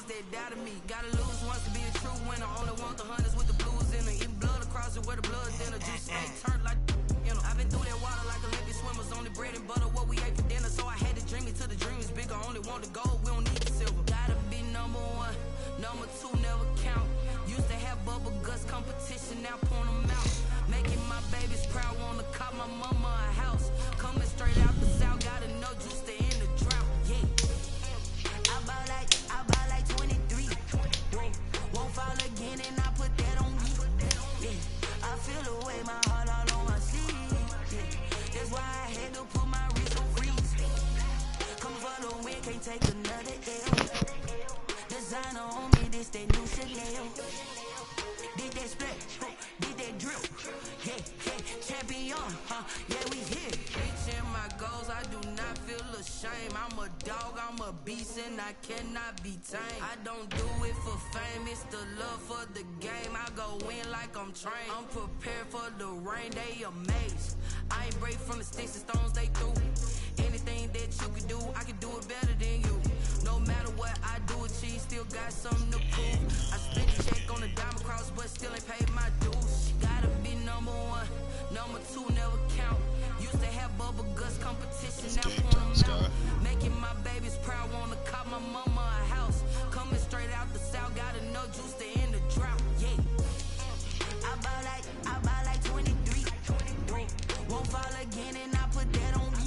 that doubted me. Gotta lose once to be a true winner. Only want the hunters with the blues in it. Even blood across it where the blood's in the juice ain't turned like, you know. I've been through that water like Olympic swimmers. Only bread and butter, what we ate for dinner. So I had to dream it till the dream is bigger. Only want the gold, we don't need the silver. Gotta be number one, number two never count. Used to have bubble guts competition, now point them out. Making my babies proud, wanna cop my mama a house. Coming straight out the south, got enough juice to end the drought. Yeah, I buy like 23. Won't fall again, and I put that on me. Yeah, I feel the way, my heart all on my sleeve. Yeah, that's why I had to put my wrist on freeze. Coming for the win, can't take another L. Designer on me, this that new Chanel. Did that split, did that drill. Yeah, champion, yeah, we here. Reaching my goals, I do not feel ashamed. I'm a dog, I'm a beast, and I cannot be tamed. I don't do it for fame, it's the love for the game. I go in like I'm trained. I'm prepared for the rain, they amazed. I ain't break from the sticks and stones they threw. Anything that you can do, I can do it better than you. No matter what I do, achieve, still got something to prove. I spent a check on the diamond cross, but still ain't paid my dues. Gotta be number one, number two never count. Used to have bubble guts competition, now point them out. Making my babies proud, wanna cop my mama a house. Coming straight out the south, got enough juice to end the drought. Yeah, I buy like 23. Won't fall again, and I put that on me.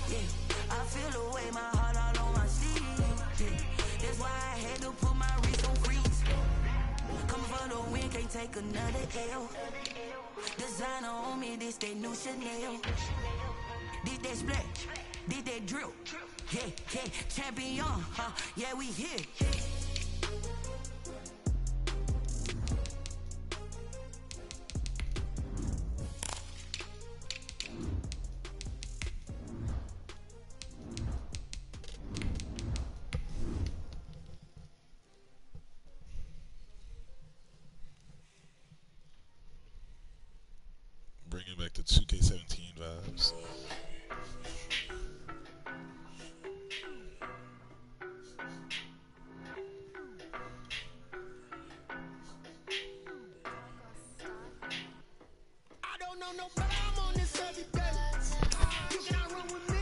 Yeah, I feel the way, my heart all on my sleeve. Yeah, that's why I had to put my wrist on freeze. Coming for the win, can't take another L. Designer on me, this that new Chanel. Did that split, did that drill. Yeah, champion, yeah, we here. Bringing back the 2K17 vibes. I don't know nobody, I'm on this every day. You cannot run with me,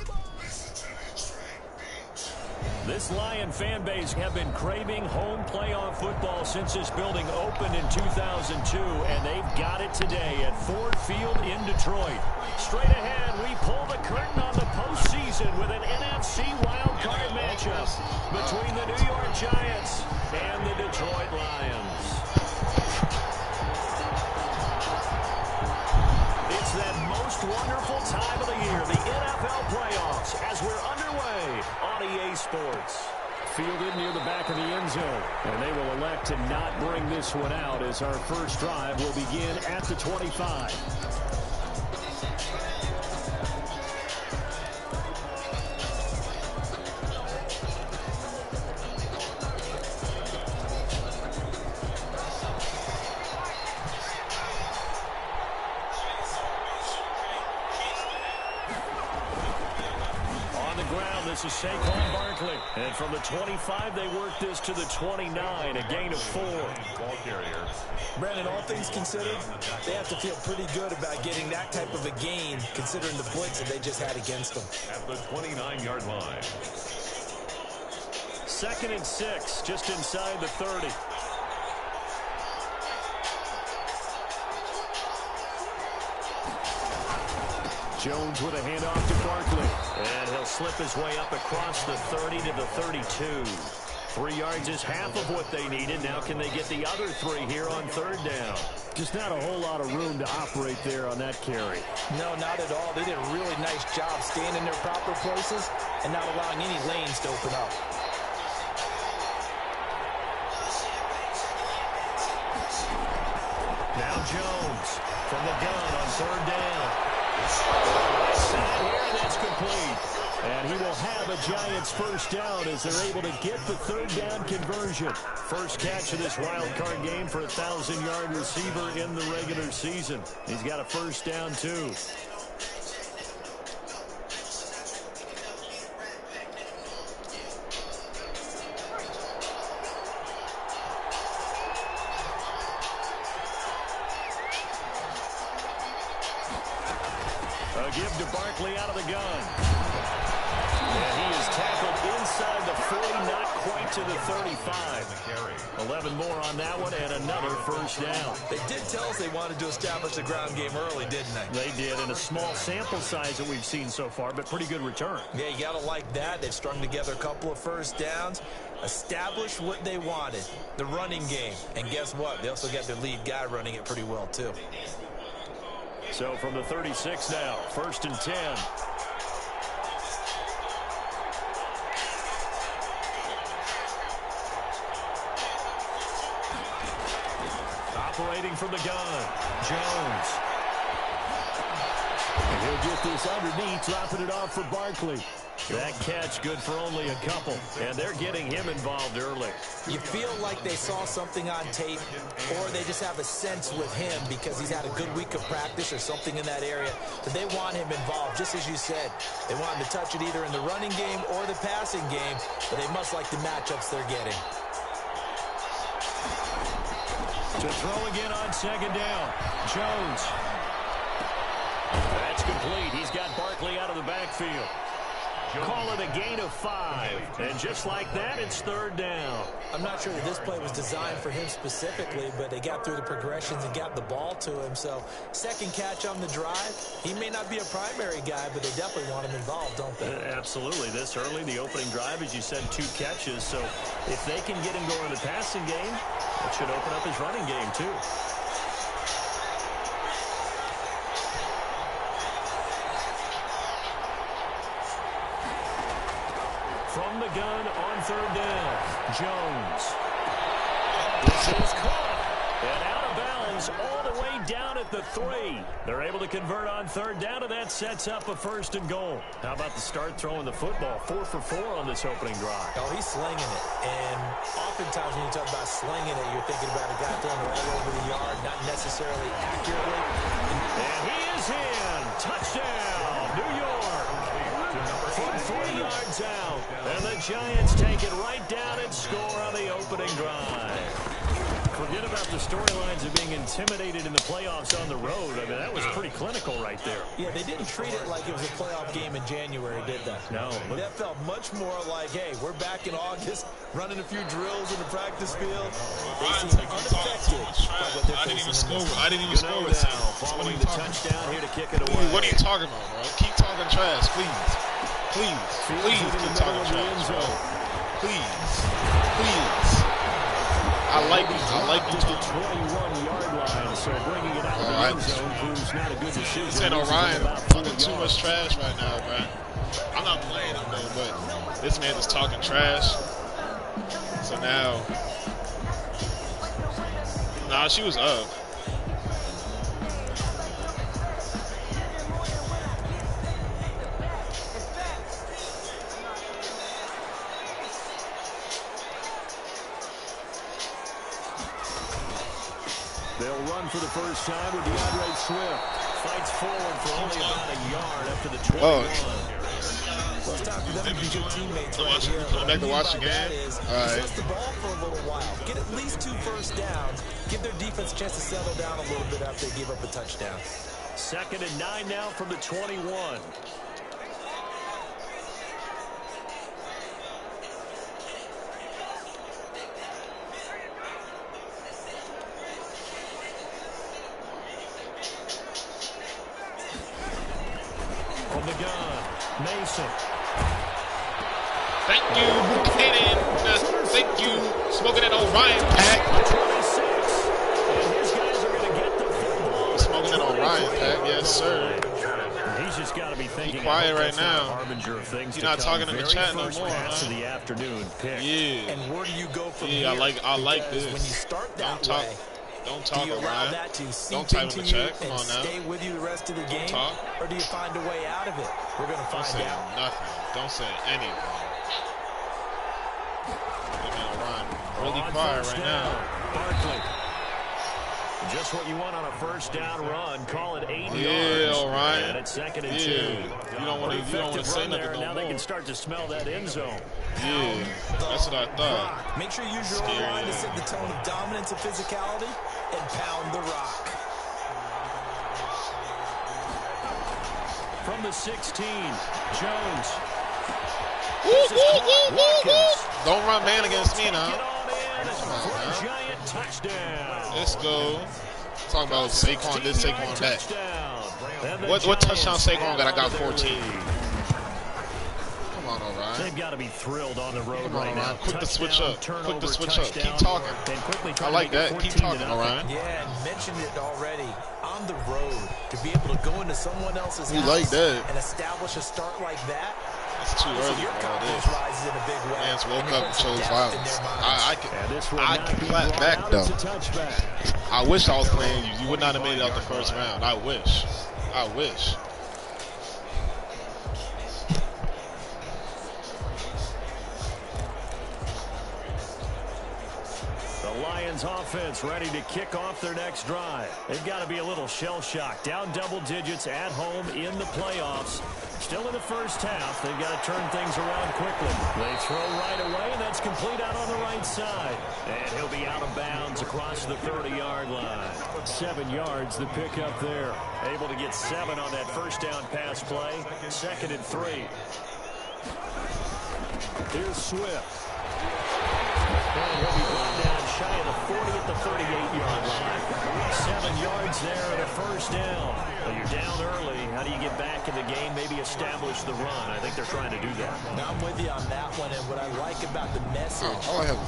This Lion fan base have been craving home playoff football since this building opened in 2002, and they've got it today at Ford Field in Detroit. Straight ahead, we pull the curtain on the postseason with an NFC wildcard matchup between the New York Giants and the Detroit Lions. It's that most wonderful time of the year, the NFL playoffs, as we're underway on EA Sports. Fielded near the back of the end zone, and they will elect to not bring this one out as our first drive will begin at the 25. This is Saquon Barkley. And from the 25, they work this to the 29, a gain of 4. Ball carrier. Brandon, all things considered, they have to feel pretty good about getting that type of a gain, considering the blitz that they just had against them. At the 29-yard line. 2nd and 6, just inside the 30. Jones with a handoff to Barkley. And he'll slip his way up across the 30 to the 32. 3 yards is half of what they needed. Now can they get the other 3 here on 3rd down? Just not a whole lot of room to operate there on that carry. No, not at all. They did a really nice job staying in their proper places and not allowing any lanes to open up. Now Jones from the gun on 3rd down. Side here, that's complete. And he will have a Giants first down as they're able to get the 3rd down conversion. First catch of this wild card game for a 1,000-yard receiver in the regular season. He's got a first down, too. give to Barkley out of the gun. And he is tackled inside the 40, not quite to the 35. 11 more on that one, and another first down. They did tell us they wanted to establish the ground game early, didn't they? They did, in a small sample size that we've seen so far, but pretty good return. Yeah, you got to like that. They've strung together a couple of first downs, established what they wanted, the running game. And guess what? They also got their lead guy running it pretty well, too. So from the 36 now, 1st and 10. Operating from the gun, Jones. And he'll get this underneath, dropping it off for Barkley. That catch good for only a couple, and they're getting him involved early. You feel like they saw something on tape, or they just have a sense with him because he's had a good week of practice or something in that area, that they want him involved, just as you said. They want him to touch it either in the running game or the passing game, but they must like the matchups they're getting. To throw again on 2nd down. Jones. That's complete. He's got Barkley out of the backfield. Call it a gain of 5. And just like that, it's 3rd down. I'm not sure that this play was designed for him specifically, but they got through the progressions and got the ball to him. So, second catch on the drive. He may not be a primary guy, but they definitely want him involved, don't they? Absolutely. This early, the opening drive, as you said, 2 catches. So, if they can get him going in the passing game, it should open up his running game, too. From the gun on 3rd down, Jones. This is caught. And out of bounds all the way down at the 3. They're able to convert on 3rd down, and that sets up a 1st and goal. How about the start throwing the football? 4 for 4 on this opening drive. Oh, he's slinging it. And oftentimes when you talk about slinging it, you're thinking about a guy throwing it all over the yard, not necessarily accurately. And he is in. Touchdown, New York. From 40 yards out. And the Giants take it right down and score on the opening drive. Forget about the storylines of being intimidated in the playoffs on the road. I mean, that was pretty clinical right there. Yeah, they didn't treat it like it was a playoff game in January, did they? No. That felt much more like, hey, we're back in August, running a few drills in the practice field. They seem unaffected by what they're facing. I didn't even score with now, following the touchdown here to kick it away. What are you talking about, bro? Keep talking trash, please. Please keep talking trash, bro. Please. I like you talking. 21-yard line, so bringing it out of the end zone proves not a good decision. This ain't Orion talking too much trash right now, bro. I'm not playing him, though, but this man is talking trash. So now, nah, she was up. They'll run for the first time with DeAndre Swift. Fights forward for only about a yard after the 21. Oh. Well, it's time for them to be good teammates right here. Coming back to watch the game? All right. Possess the ball for a little while. Get at least 2 first downs. Give their defense a chance to settle down a little bit after they give up a touchdown. 2nd and 9 now from the 21. From the gun, Mason. Thank you, Buchanan. Thank you, smoking that Orion pack. 26. And his guys are going to get the football. Smoking that Orion pack, yes, sir. He's just got to be thinking. Be quiet right now. Harbinger of things. He's not talking in the chat no more. Pass of the afternoon pick. Yeah. And where do you go from Yeah, here? I like Because this. when you start that way, Don't talk, do you allow Orion. that to seep Don't type into in the chat. you Come and on now. stay with you the rest of the game? talk. Or do you find a way out of it? We're going to Don't find say out. nothing. Don't say anything. That man Orion really quiet right now. Barkley. Just what you want on a first down run. Call it 8 yards. Yeah, Orion. And it's 2nd and 2. You don't want to say nothing no Now they more. can start to smell that end zone. Yeah, that's what I thought. Make sure you use your Scary. O-line to set the tone of dominance and physicality and pound the rock. from the 16. Jones. Don't run man against me now. Come on, giant touchdown. Let's go. Talking about Saquon this, Saquon that. Touchdown. What touchdown Saquon got? I got 14. Come on, Orion. They've got to be thrilled on the road Come on, right now. Orion. Quick to switch up. Quick to switch up. Keep Touchdown, talking. I like that. Keep talking, Orion. Yeah, and mentioned it already. On the road, to be able to go into someone else's We house like that. and establish a start like that. It's too early Your for all confidence this. rises in a big way. Fans woke and up and chose violence. I can be clap brought back out though. as a touchback. I wish I was playing you. You would not have made it out the first round. I wish. I wish. The Lions offense ready to kick off their next drive. They've got to be a little shell-shocked. Down double digits at home in the playoffs. Still in the first half. They've got to turn things around quickly. They throw right away, and that's complete out on the right side. And he'll be out of bounds across the 30-yard line. 7 yards, the pickup there. Able to get 7 on that first down pass play. 2nd and 3. Here's Swift. And he'll be brought down shy of the 40 at the 38-yard line. 7 yards there and a first down. Well, you're down early. How do you get back in the game? Maybe establish the run. I think they're trying to do that. Now, I'm with you on that one, and what I like about the message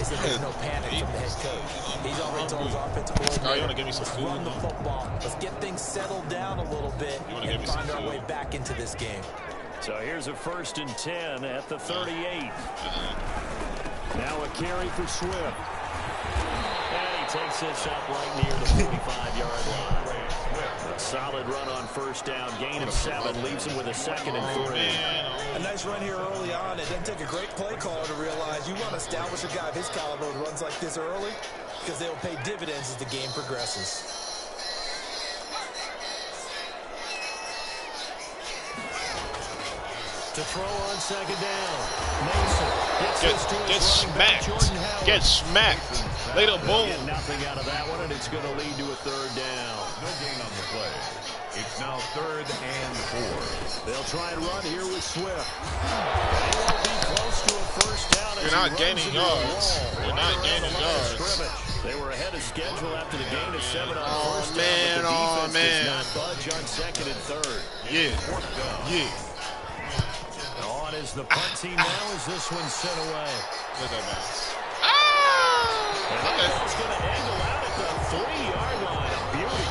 is that there's no panic from the head coach. He's already told his offensive coordinator, you want to give me some food? run the football. Let's get things settled down a little bit and find our way back into this game. So here's a 1st and 10 at the 38. Now a carry for Swift. And he takes this up right near the 45-yard line. A solid run on first down. Gain of 7 leaves him with a 2nd and 3. A nice run here early on. It doesn't take a great play caller to realize you want to establish a guy of his caliber who runs like this early because they'll pay dividends as the game progresses. To throw on 2nd down. Mason Get smacked. Get smacked. Lay the boom. Nothing out of that one, and it's going to lead to a 3rd down. No gain on the play. It's now 3rd and 4. They'll try and run here with Swift. They won't be close to a first down. You're not gaining yards. You're not gaining yards. They were ahead of schedule after the gain of 7 on first man, down. But the defense man. does not budge on 2nd and 3rd. Yeah. On is the punt team now as this one's sent away. Look at that. It's going to angle out at the 3-yard line. A beauty.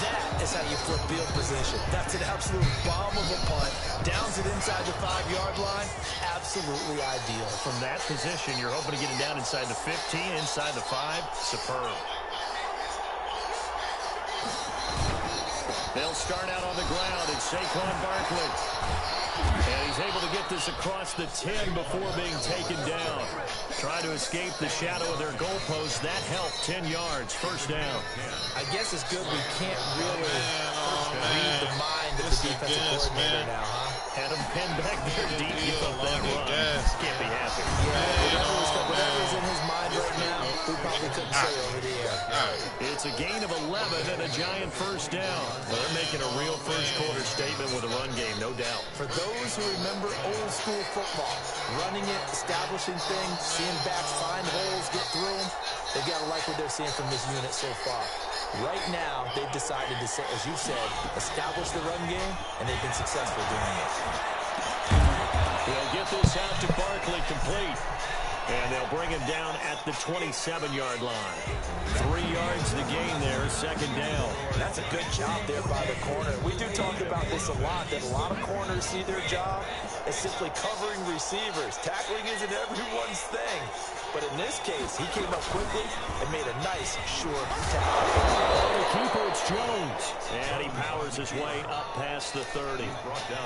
That is how you flip field position. That's an absolute bomb of a punt. Downs it inside the 5-yard line. Absolutely ideal. From that position, you're hoping to get it down inside the 15, inside the 5. Superb. They'll start out on the ground. It's Saquon Barkley. And he's able to get this across the 10 before being taken down. Try to escape the shadow of their goalpost. That helped. 10 yards. First down. I guess it's good we can't really read the mind of the defensive coordinator now, huh? Had him pinned back there deep. Give up that run. Can't be happy. Whatever's in his mind right now, we probably couldn't say over the air. It's a gain of 11 and a giant first down. Well, they're making a real first-quarter statement with a run game, no doubt. For those who remember old-school football, running it, establishing things, seeing backs find holes, get through them, they've got to like what they're seeing from this unit so far. Right now, they've decided to, say, as you said, establish the run game, and they've been successful doing it. They'll get this out to Barkley complete. And they'll bring him down at the 27-yard line. 3 yards to gain there, 2nd down. That's a good job there by the corner. We do talk about this a lot, that a lot of corners see their job as simply covering receivers. Tackling isn't everyone's thing. But in this case, he came up quickly and made a nice, sure tackle. The keeper, it's Jones. And he powers his way up past the 30.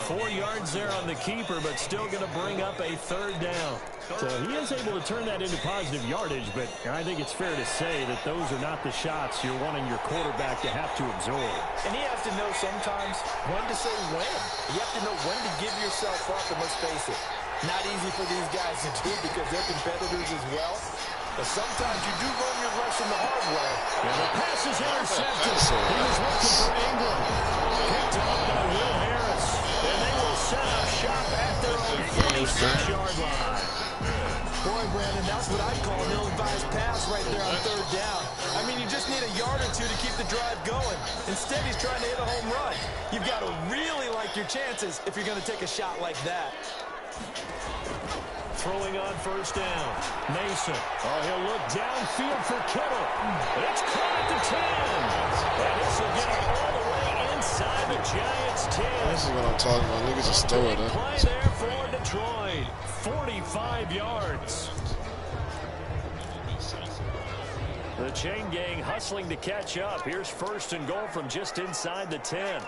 4 yards there on the keeper, but still going to bring up a 3rd down. So he is able to turn that into positive yardage, but I think it's fair to say that those are not the shots you're wanting your quarterback to have to absorb. And he has to know sometimes when to say when. You have to know when to give yourself up, and let's face it, not easy for these guys to do because they're competitors as well. But sometimes you do learn your lesson the hard way. And the pass is intercepted. He was looking for Ingram. Picked up by Will Harris. at their own 46-yard line. Boy, Brandon, that's what I'd call an ill-advised pass right there on third down. I mean, you just need a yard or two to keep the drive going. Instead, he's trying to hit a home run. You've got to really like your chances if you're going to take a shot like that. Throwing on first down. Mason. Oh, he'll look downfield for Kittle. It's caught at the 10. And this will get him all the way inside the Giants' 10. This is what I'm talking about. Look at just throw it. Play there for Detroit. 45 yards. The chain gang hustling to catch up. Here's first and goal from just inside the 10.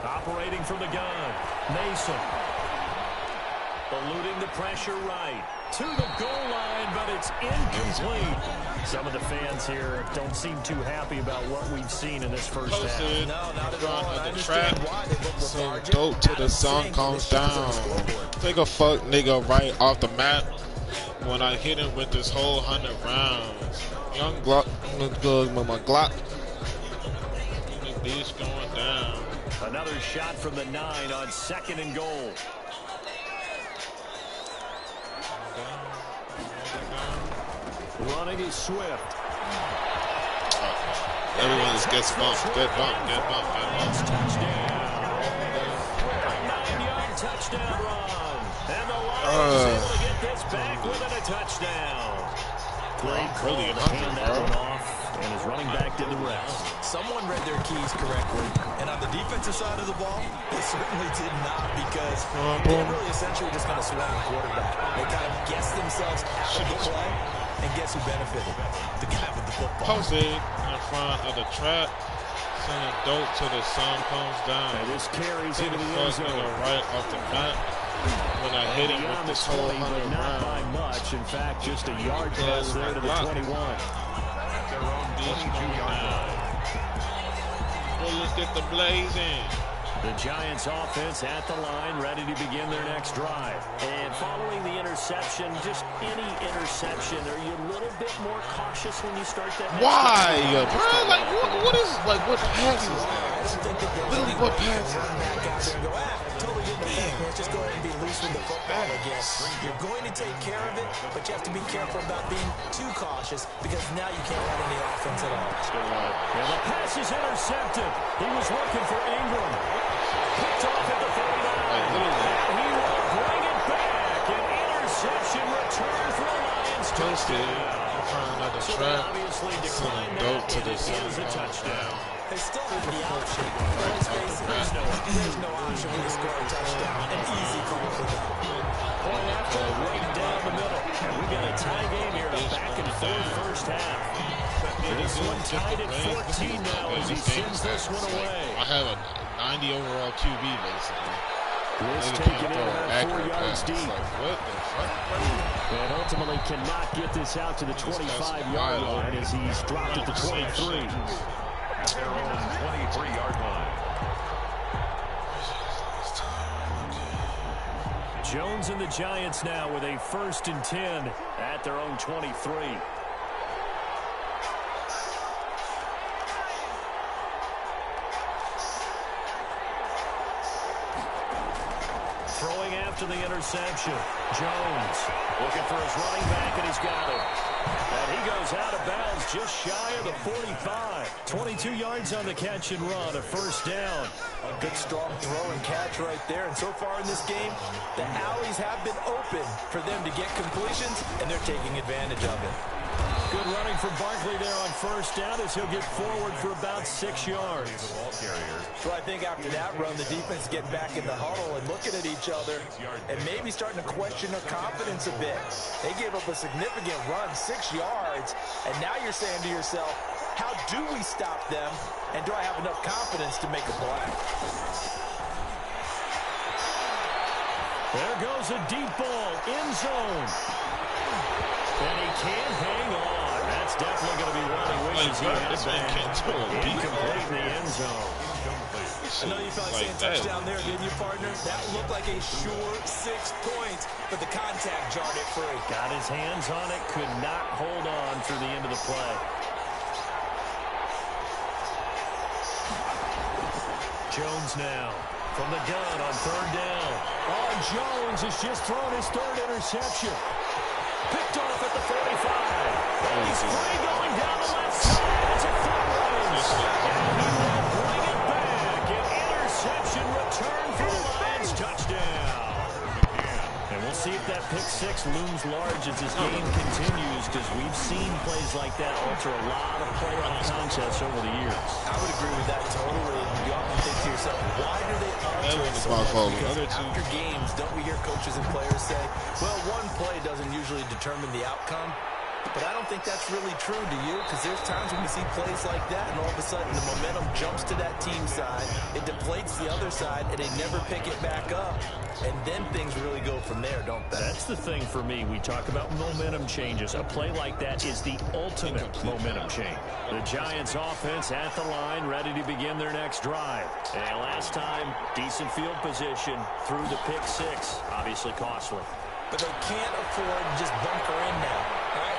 Operating from the gun. Mason. Eluding the pressure right. To the goal line, but it's incomplete. Some of the fans here don't seem too happy about what we've seen in this first half. No, not at all. Front of the trap. Some dope till the sun comes down. Take a fuck nigga right off the map when I hit him with this whole 100 rounds. Young Glock, with my Glock. The bitch going down. Another shot from the 9 on second and goal. Running is Swift. Everyone just gets bumped. Get bumped. Get bumped. Get bumped. Touchdown. A 9-yard touchdown run. And the Lions able to get this back within a touchdown. Great call to hand that one off. And his running back did the rest. Someone read their keys correctly. And on the defensive side of the ball, they certainly did not, because they really essentially just kind of swung the quarterback. They kind of guessed themselves out of the play, and guess who benefited? The guy with the football. Posted in front of the trap. Sending dope till the sun comes down. And this carries into the Fuck end zone. nigga right off the bat. When I hit him with this whole 20, but 100 not by rounds. much. In fact, just a yard pass there to the 21. Their own 22-yard line. Bullets get the blazing. The Giants offense at the line, ready to begin their next drive. And following the interception, just any interception, are you a little bit more cautious when you start that next Why, drive? bro? Like, what is, like, what pass is that? Literally, what pass is that? Totally get the thing. Let's just go ahead and be loose with the football again. You're going to take care of it, but you have to be careful about being too cautious, because now you can't run any offense at all. And the pass is intercepted. He was looking for Ingram. Picked off at the 49. And he will bring it back. An interception return for the Lions. Posted in front of the So they trap. obviously Sending declined dope that, to and the it is a sun. touchdown. They still have the option. Let's face it, there's no option when you score a touchdown. An easy call for them. Point after, right down the middle. And we got a tie game here, a back and forth first half. This one tied at 14 now as he sends this one away. I have a 90 overall QB, basically. This Nigga taken can't in throw about 4 accurate yards passes. deep. Like, what the fuck? And ultimately cannot get this out to the 25-yard line as he's dropped at the 23. At their own 23-yard line. Jones and the Giants now with a 1st and 10 at their own 23. Throwing after the interception. Jones looking for his running back, and he's got it. And he goes out of bounds just shy of the 45. 22 yards on the catch and run, a 1st down. A good strong throw and catch right there. And so far in this game, the alleys have been open for them to get completions, and they're taking advantage of it. Good running from Barkley there on 1st down as he'll get forward for about 6 yards. So I think after that run, the defense getting back in the huddle and looking at each other and maybe starting to question their confidence a bit. They gave up a significant run, 6 yards, and now you're saying to yourself, how do we stop them, and do I have enough confidence to make a play? There goes a deep ball, end zone. And he can't hang on. That's definitely going to be one he wishes he had back. Incomplete in the end zone. I know you felt like saying touchdown there, didn't you, partner? That looked like a sure 6 points, but the contact jarred it free. Got his hands on it, could not hold on through the end of the play. Jones now from the gun on third down. Oh, Jones has just thrown his third interception. Picked off at the 45. He's free going down the left side. It's a foot race. And he will bring it back. An interception return for the Lions. Touchdown. And we'll see if that pick six looms large as this game continues, because we've seen plays like that alter a lot of playoff contests over the years. I would agree with that totally. You often think to yourself, why do they alter it so much? Because after games, don't we hear coaches and players say, well, one play doesn't usually determine the outcome? But I don't think that's really true, do you? Because there's times when we see plays like that, and all of a sudden the momentum jumps to that team side, it deflates the other side, and they never pick it back up. And then things really go from there, don't they? That's the thing for me. We talk about momentum changes. A play like that is the ultimate momentum change. The Giants offense at the line, ready to begin their next drive. And last time, decent field position through the pick six. Obviously costly. But they can't afford to just bunker in now. All right?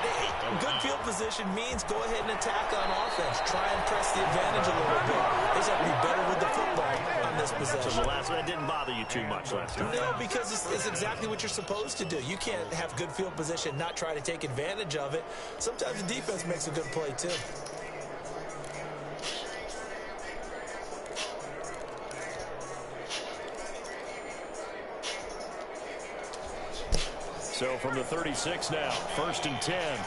Good field position means go ahead and attack on offense. Try and press the advantage a little bit. They just have to be better with the football on this possession. So the last one didn't bother you too much last time? No, because it's exactly what you're supposed to do. You can't have good field position, not try to take advantage of it. Sometimes the defense makes a good play, too. So from the 36 now, 1st and 10.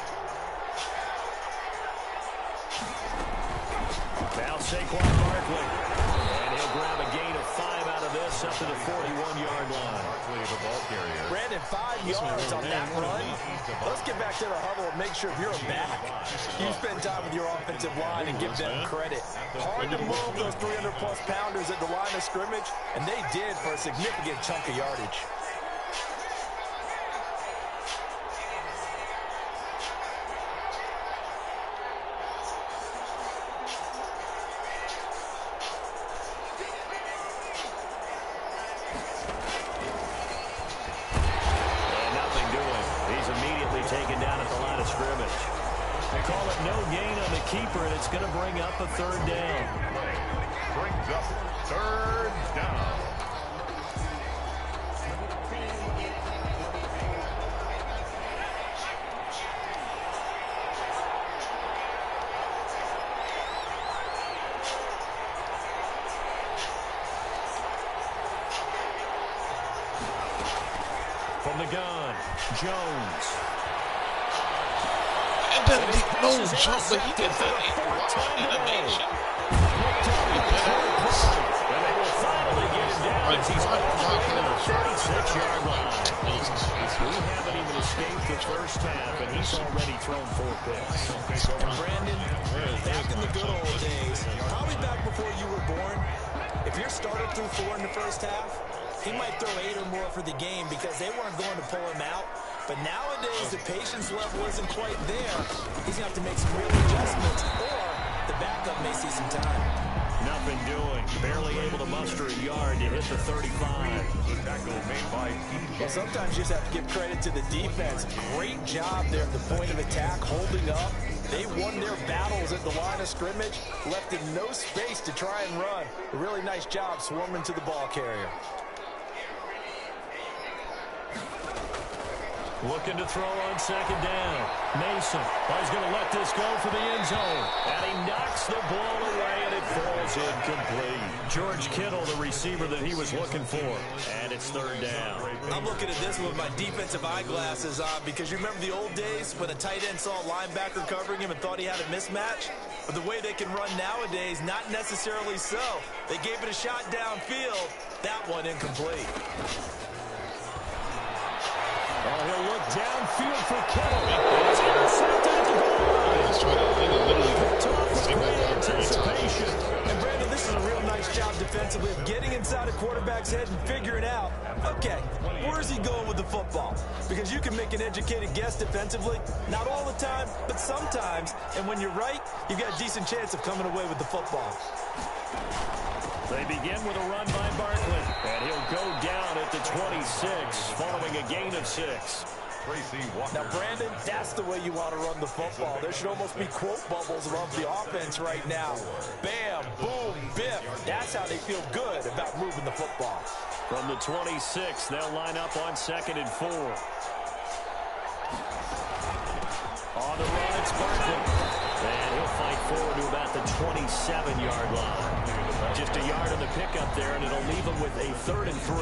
Now Saquon Barkley. And he'll grab a gain of 5 out of this up to the 41-yard line. Brandon, 5 yards on that run. Let's get back to the huddle and make sure if you're back, you spend time with your offensive line and give them credit. Hard to move those 300-plus pounders at the line of scrimmage, and they did for a significant chunk of yardage. Keeper, and it's going to bring up a third down. Brings up third down. From the gun, Jones. No jump, but he did that animation. And they will finally get him down as he's off the 36-yard line. We haven't even escaped the first half, and he's already thrown 4 picks. And Brandon, back in the good old days, probably back before you were born, if your starter threw 4 in the first half, he might throw 8 or more for the game because they weren't going to pull him out. But nowadays, the patience level isn't quite there. He's going to have to make some real adjustments, or the backup may see some time. Nothing doing. Barely able to muster a yard to hit the 35. Well, sometimes you just have to give credit to the defense. Great job there at the point of attack, holding up. They won their battles at the line of scrimmage, left him no space to try and run. A really nice job swarming to the ball carrier. Looking to throw on second down. Mason. He's going to let this go for the end zone. And he knocks the ball away, and it falls incomplete. George Kittle, the receiver that he was looking for. And it's third down. I'm looking at this with my defensive eyeglasses on because you remember the old days when a tight end saw a linebacker covering him and thought he had a mismatch? But the way they can run nowadays, not necessarily so. They gave it a shot downfield. That one incomplete. Oh, he'll look downfield for Kittle. It's intercepted at the goal. He's trying to Great anticipation. And Brandon, this is a real nice job defensively of getting inside a quarterback's head and figuring out, okay, where's he going with the football? Because you can make an educated guess defensively, not all the time, but sometimes. And when you're right, you've got a decent chance of coming away with the football. They begin with a run by Barkley, and he'll go down at the 26, following a gain of 6. Now, Brandon, that's the way you want to run the football. There should almost be quote bubbles around the offense right now. Bam, boom, biff. That's how they feel good about moving the football. From the 26, they'll line up on 2nd and 4. On the run, it's Barkley. And he'll fight forward to about the 27-yard line. Just a yard on the pickup there, and it'll leave him with a 3rd and 3.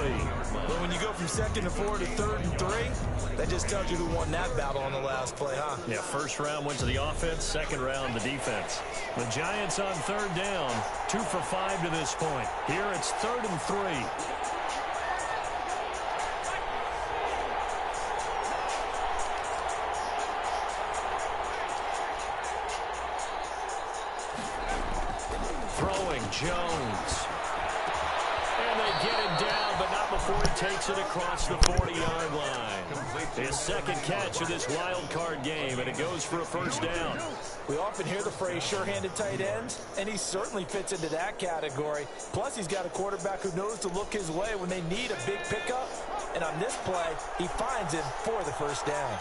But when you go from 2nd and 4 to 3rd and 3, that just tells you who won that battle on the last play, huh? Yeah, first round went to the offense, second round the defense. The Giants on 3rd down, 2 for 5 to this point. Here it's 3rd and 3. Jones. And they get him down, but not before he takes it across the 40-yard line. His second catch of this wild card game, and it goes for a first down. We often hear the phrase sure-handed tight end, and he certainly fits into that category. Plus, he's got a quarterback who knows to look his way when they need a big pickup. And on this play, he finds him for the first down.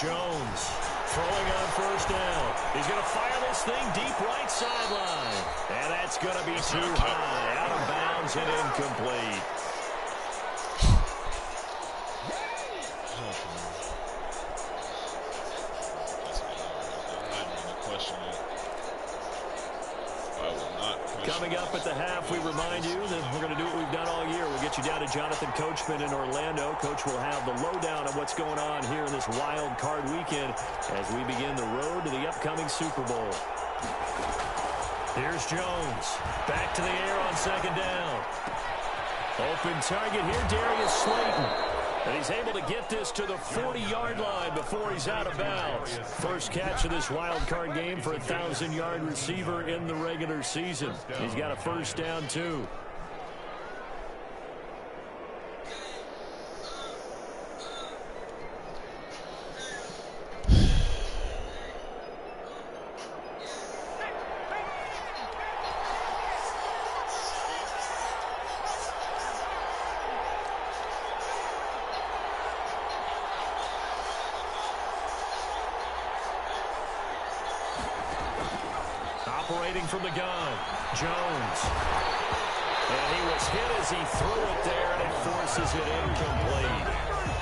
Jones throwing on first down. He's going to fire this thing deep right sideline. And that's going to be too high. Out of bounds and incomplete. Coming up at the half, we remind you that we're going to do what we've done all year. We'll get you down to Jonathan Coachman in Orlando. Coach will have the lowdown on what's going on here in this wild card weekend as we begin the road to the upcoming Super Bowl. Here's Jones. Back to the air on 2nd down. Open target here, Darius Slayton. And he's able to get this to the 40-yard line before he's out of bounds. First catch of this wild card game for a 1,000-yard receiver in the regular season. He's got a first down, too. Operating from the gun, Jones. And he was hit as he threw it there, and it forces it incomplete.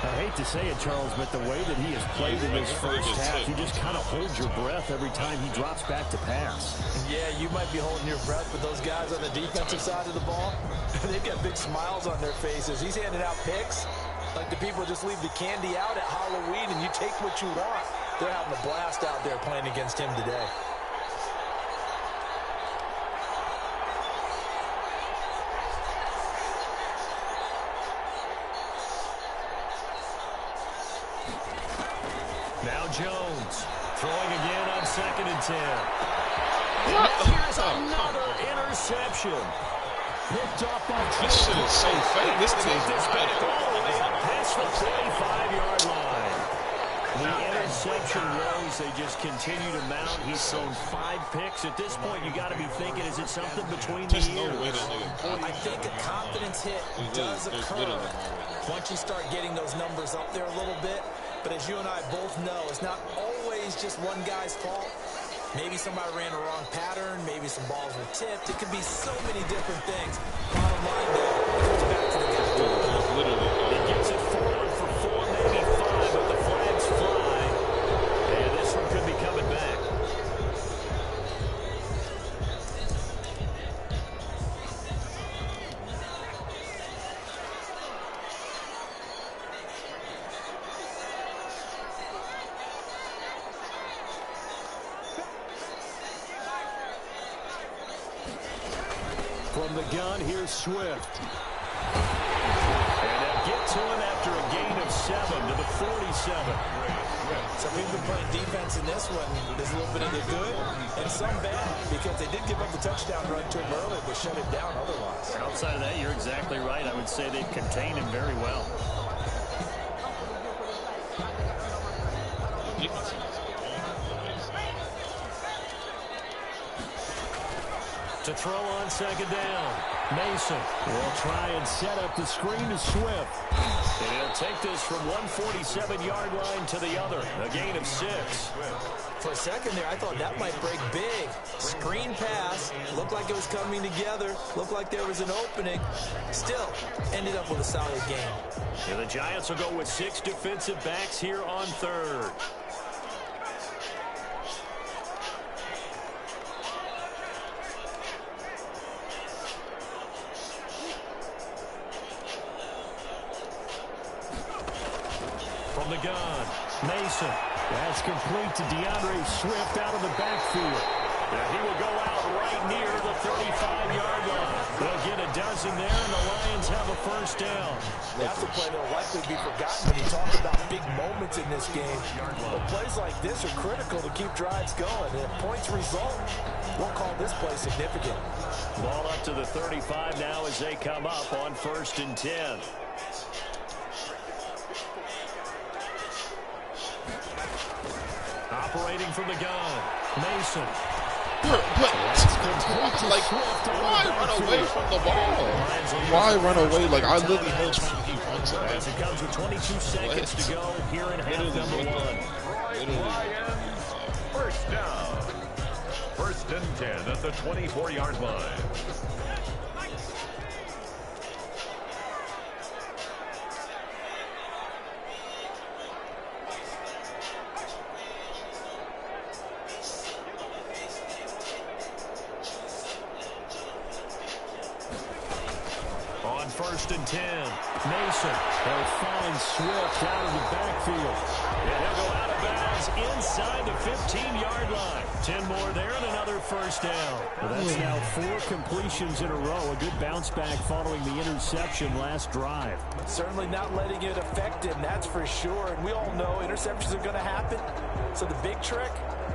I hate to say it, Charles, but the way that he has played in his first half, you just kind of hold your breath every time he drops back to pass. Yeah, you might be holding your breath, but those guys on the defensive side of the ball, they've got big smiles on their faces. He's handing out picks like the people just leave the candy out at Halloween and you take what you want. They're having a blast out there playing against him today. Now Jones throwing again on 2nd and 10. And here's another interception. Picked off by Jones. This shit is so fake. This thing is back all the way up past the 25-yard line. The interception rows, they just continue to mount. He's thrown 5 picks. At this point, you got to be thinking, is it something between the ears? I think a confidence hit does occur once you start getting those numbers up there a little bit. But as you and I both know, it's not always just one guy's fault. Maybe somebody ran a wrong pattern. Maybe some balls were tipped. It could be so many different things. Bottom line, though, it goes back to the guy. Literally. He gets it forward for 4, maybe 5, but the flags fly. And this one could be coming back. From the gun, here's Swift. And they'll get to him after a gain of 7 to the 47. So we've been playing defense in this one. There's a little bit of the good and some bad because they did give up the touchdown run to him early, but shut it down otherwise. Outside of that, you're exactly right. I would say they've contained him very well. To throw on second down. Mason will try and set up the screen to Swift. And he'll take this from 147-yard line to the other. A gain of 6. For a second there, I thought that might break big. Screen pass. Looked like it was coming together. Looked like there was an opening. Still, ended up with a solid game. And the Giants will go with 6 defensive backs here on third. From the gun, Mason. That's complete to Swift out of the backfield. And he will go out right near the 35-yard line. They'll get a dozen there, and the Lions have a first down. That's a play that will likely be forgotten when you talk about big moments in this game. But plays like this are critical to keep drives going. And if points result, we'll call this play significant. Ball up to the 35 now as they come up on 1st and 10. Operating from the gun, Mason. Like, why run away from the ball? Why run away? Like, I literally held trying to keep runs at As it comes with 22 seconds to go here in half number 1. Orion, first down. 1st and 10 at the 24-yard line. On 1st and 10, Mason. They'll find Swift out of the backfield. And he'll go out of bounds inside the 15-yard line. 10 more there and another first down. Well, that's now 4 completions in a row. A good bounce back following the interception last drive. Certainly not letting it affect him, that's for sure. And we all know interceptions are going to happen. So the big trick,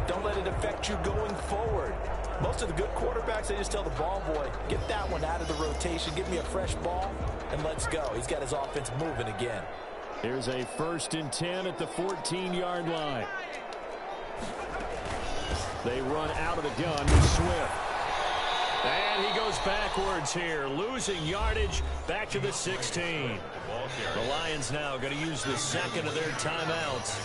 don't let it affect you going forward. Most of the good quarterbacks, they just tell the ball boy, get that one out of the rotation, give me a fresh ball, and let's go. He's got his offense moving again. Here's a 1st and 10 at the 14-yard line. They run out of the gun to Swift. And he goes backwards here, losing yardage back to the 16. The Lions now going to use the second of their timeouts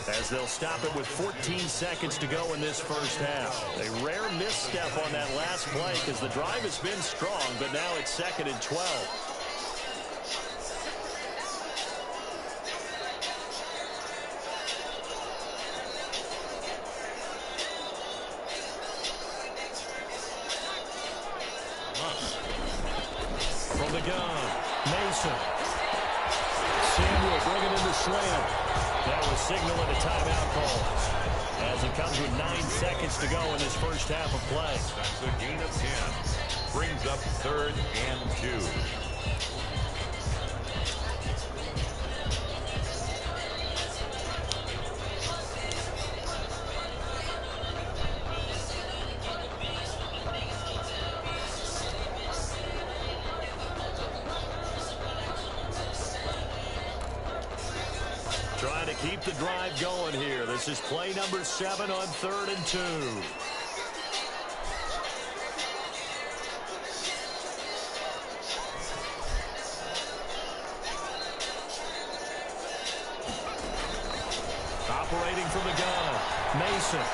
as they'll stop it with 14 seconds to go in this first half. A rare misstep on that last play because the drive has been strong, but now it's 2nd and 12. From the gun, Mason. Samuel bringing in the slant. That was signaling a timeout call as it comes with 9 seconds to go in this first half of play. That's a gain of 10. Brings up 3rd and 2. Trying to keep the drive going here. This is play number 7 on 3rd and 2. Operating from the gun, Mason.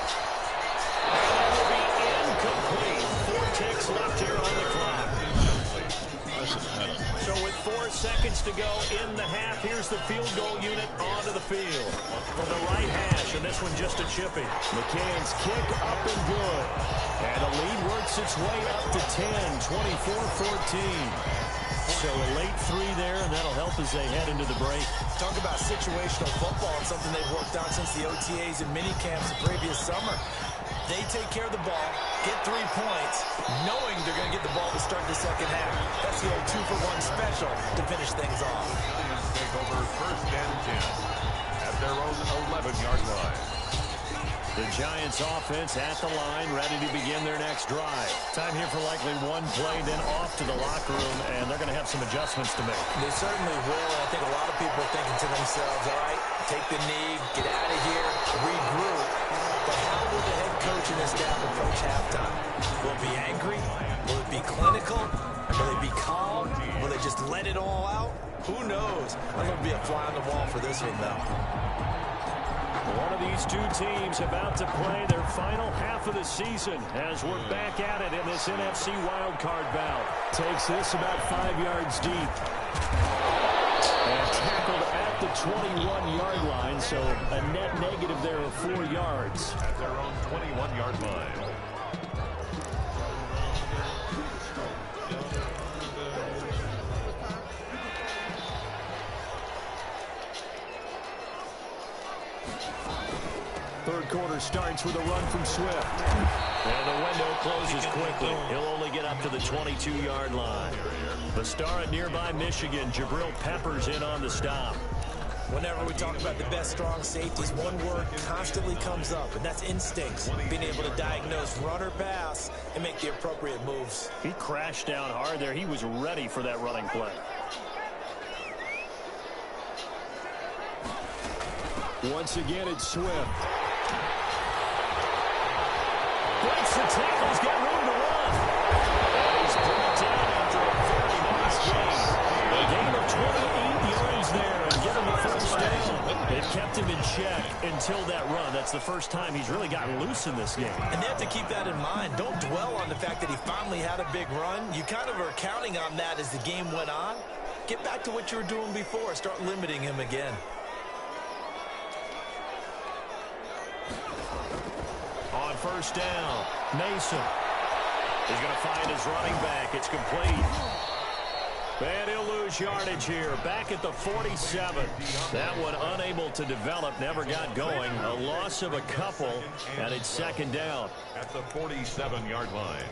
That will be incomplete. 4 ticks left here on the clock. So with 4 seconds to go in the half, here's the field goal unit onto the field. From the right hash, and this one just a chipping. McCann's kick up and good. And the lead works its way up to 10, 24-14. So a late 3 there, and that'll help as they head into the break. Talk about situational football. It's something they've worked on since the OTAs and mini camps the previous summer. They take care of the ball, get 3 points, knowing they're going to get the ball to start the second half. That's the old 2-for-1 special to finish things off. Take over 1st and 10 at their own 11-yard line. The Giants offense at the line, ready to begin their next drive. Time here for likely 1 play, then off to the locker room, and they're going to have some adjustments to make. They certainly will. I think a lot of people are thinking to themselves, all right, take the knee, get out of here, regroup. But how will the head coach coach and his staff approach halftime? Will it be angry? Will it be clinical? Will they be calm? Will they just let it all out? Who knows? I'm going to be a fly on the wall for this one, though. One of these two teams about to play their final half of the season as we're back at it in this NFC wildcard bout. Takes this about 5 yards deep. And tackled at the 21-yard line, so a net negative there of 4 yards. At their own 21-yard line. Third quarter starts with a run from Swift. And the window closes quickly. He'll only get up to the 22-yard line. The star at nearby Michigan, Jabril Peppers, in on the stop. Whenever we talk about the best strong safeties, one word constantly comes up, and that's instincts. Being able to diagnose run or pass and make the appropriate moves. He crashed down hard there. He was ready for that running play. Once again, it's Swift. Breaks the tackles, got room to run. And he's brought down after a very nice game. A gain of 28 yards there and given the first down. They've kept him in check until that run. That's the first time he's really gotten loose in this game. And they have to keep that in mind. Don't dwell on the fact that he finally had a big run. You kind of are counting on that as the game went on. Get back to what you were doing before. Start limiting him again. On first down, Mason is going to find his running back. It's complete. And he'll lose yardage here. Back at the 47. That one unable to develop, never got going. A loss of a couple, and it's second down. At the 47-yard line.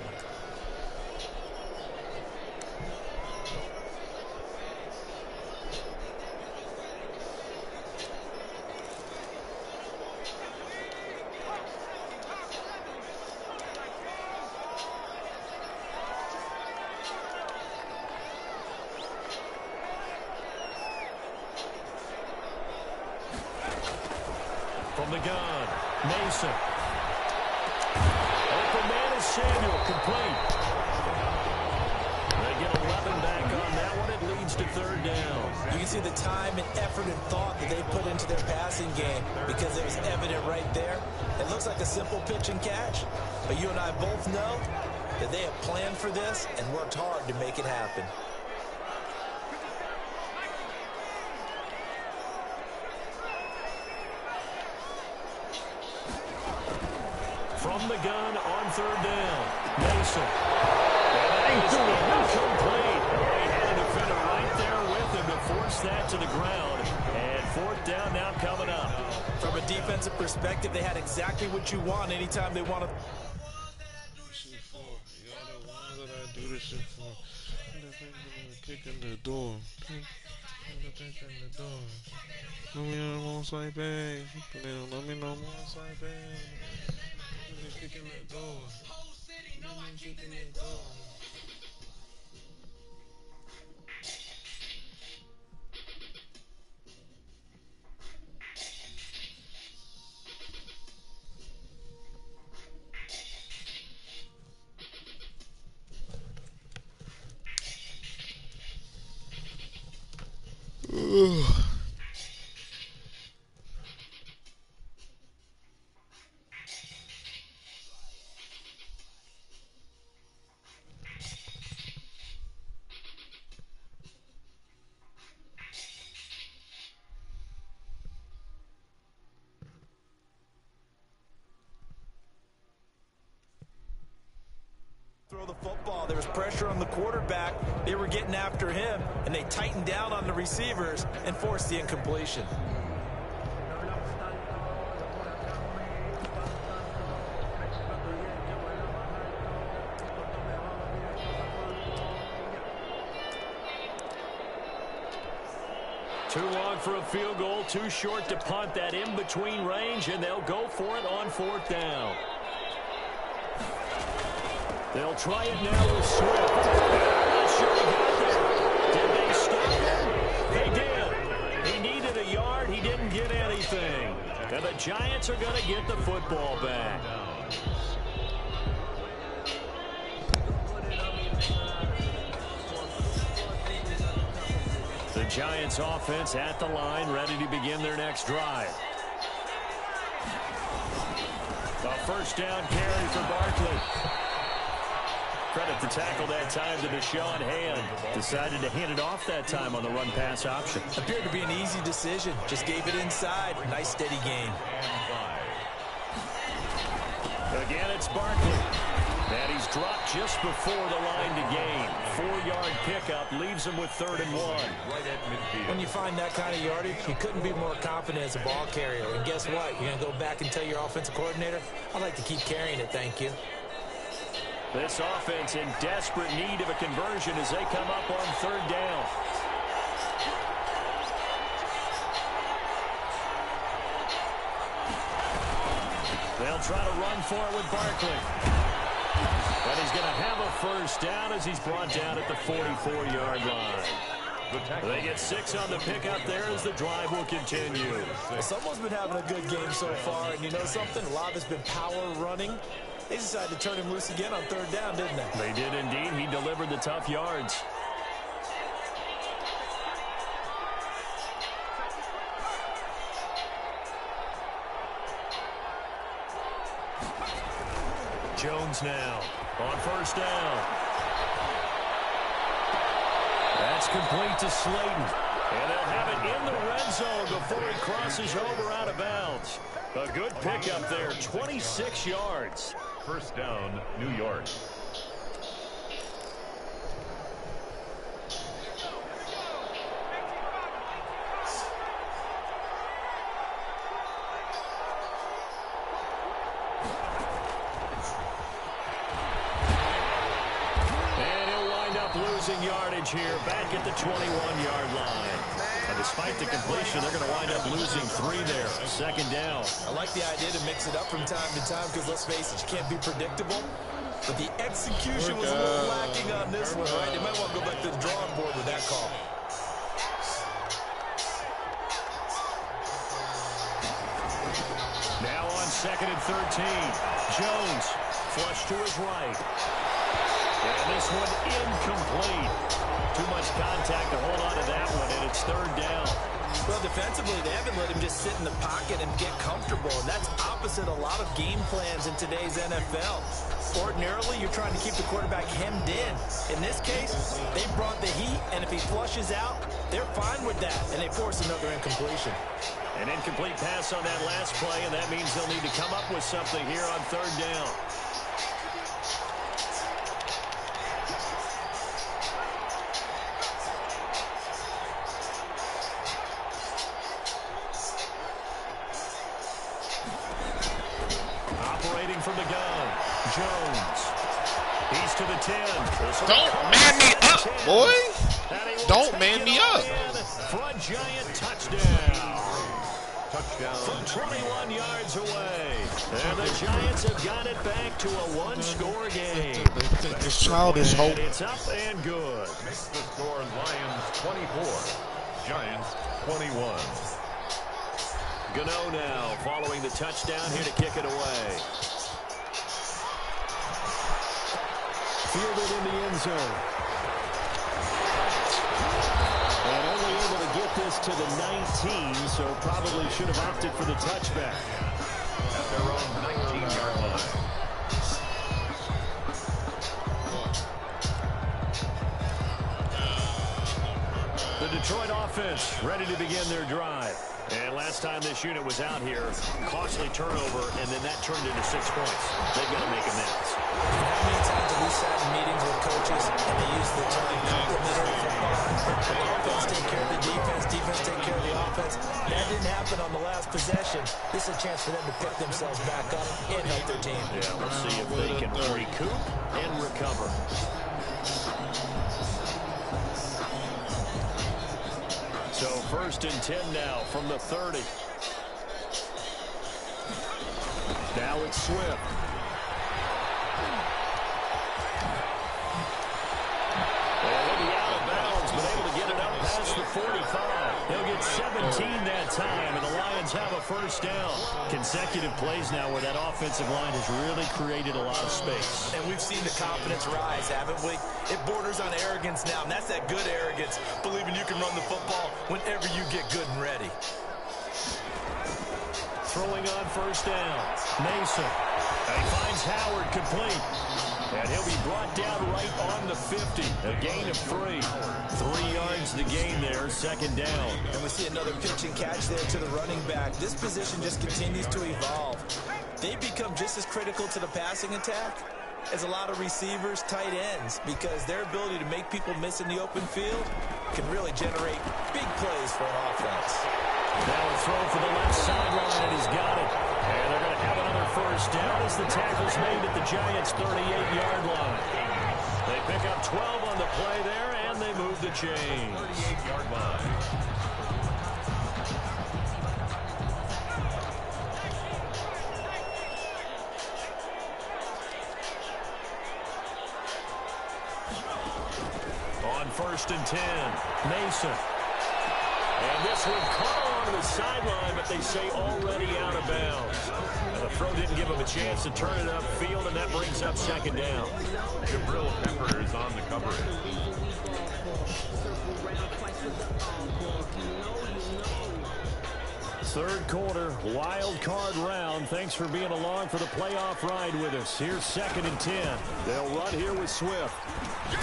From the gun, Mason. Open man is Samuel, complete. They get 11 back on that one. It leads to third down. You can see the time and effort and thought that they put into their passing game because it was evident right there. It looks like a simple pitch and catch, but you and I both know that they have planned for this and worked hard to make it happen. From the gun on third down, Mason. And that is incomplete. They had a defender right there with him to force that to the ground. And fourth down now coming up. From a defensive perspective, they had exactly what you want anytime they want to. Kicking the door. Let me know more side bag. Let me know more side bag. Kicking the door. Kicking the door. Throw the football. There was pressure on the quarterback. They were getting after him, and they tightened down on the receivers and forced the incompletion. Too long for a field goal, too short to punt. That in-between range, and they'll go for it on fourth down. They'll try it now with Swift. I'm not sure he got there. Did they stop him? They did. He needed a yard. He didn't get anything. And the Giants are going to get the football back. Giants offense at the line, ready to begin their next drive. A first down carry for Barkley. Credit the tackle that time to Deshaun Hand. Decided to hand it off that time on the run-pass option. Appeared to be an easy decision. Just gave it inside. Nice steady gain. Again, it's Barkley. And he's dropped just before the line to gain. 4-yard pickup leaves him with 3rd and 1. When you find that kind of yardage, you couldn't be more confident as a ball carrier. And guess what? You're going to go back and tell your offensive coordinator, I'd like to keep carrying it, thank you. This offense in desperate need of a conversion as they come up on 3rd down. They'll try to run for it with Barkley. But he's going to have a first down as he's brought down at the 44-yard line. They get 6 on the pickup there as the drive will continue. Well, someone's been having a good game so far, and you know something? A lot of it's been power running. They decided to turn him loose again on 3rd down, didn't they? They did indeed. He delivered the tough yards. Jones now on 1st down. That's complete to Slayton. And they'll have it in the red zone before he crosses over out of bounds. A good pickup there, 26 yards. 1st down, New York. Losing yardage here back at the 21-yard line. And despite the completion, they're going to wind up losing 3 there. 2nd down. I like the idea to mix it up from time to time because, let's face it, you can't be predictable. But the execution was a little lacking on this one, right? They might want to go back to the drawing board with that call. Now on 2nd and 13. Jones flush to his right. And this one incomplete. Too much contact to hold on to that one, and it's 3rd down. Well, defensively, they haven't let him just sit in the pocket and get comfortable, and that's opposite a lot of game plans in today's NFL. Ordinarily, you're trying to keep the quarterback hemmed in. In this case, they brought the heat, and if he flushes out, they're fine with that, and they force another incompletion. An incomplete pass on that last play, and that means they'll need to come up with something here on 3rd down. From the gun, Jones. He's to the 10. Don't man me up, boy. Don't man me up. For a Giant touchdown. From 21 yards away. And the Giants have got it back to a 1-score game. This child is hope. It's up and good. Makes the score Lions 24, Giants 21. Gano now following the touchdown here to kick it away. Fielded in the end zone. And only able to get this to the 19, so probably should have opted for the touchback. At their own 19-yard line. The Detroit offense ready to begin their drive. And last time this unit was out here, costly turnover, and then that turned into 6 points. They've got to make amends. How many times have we sat in meetings with coaches and they use the term complementary football? The offense take care of the defense, defense take care of the offense. That didn't happen on the last possession. This is a chance for them to pick themselves back up and help their team. Yeah, we'll see if they can recoup and recover. So 1st and 10 now from the 30. Now it's Swift. And he'll be out of bounds, but able to get it up past the 45. He'll get 17 that time, and the Lions have a first down. Consecutive plays now where that offensive line has really created a lot of space. And we've seen the confidence rise, haven't we? It borders on arrogance now, and that's that good arrogance, believing you can run the football whenever you get good and ready. Throwing on first down, Mason. And he finds Howard complete. And he'll be brought down right on the 50. A gain of 3. 3 yards the gain there, second down. And we see another pitch and catch there to the running back. This position just continues to evolve. They become just as critical to the passing attack as a lot of receivers, tight ends, because their ability to make people miss in the open field can really generate big plays for an offense. Now a throw for the left sideline, and he's got it. And they're going to have another first down as the tackle's made at the Giants' 38-yard line. They pick up 12 on the play there, and they move the chains. 38-yard line. On first and 10, Mason. And this one caught along the sideline, but they say already out of bounds. And the throw didn't give him a chance to turn it upfield, and that brings up second down. Jabril Peppers on the coverage. Third quarter, wild card round. Thanks for being along for the playoff ride with us. Here's second and 10. They'll run here with Swift. And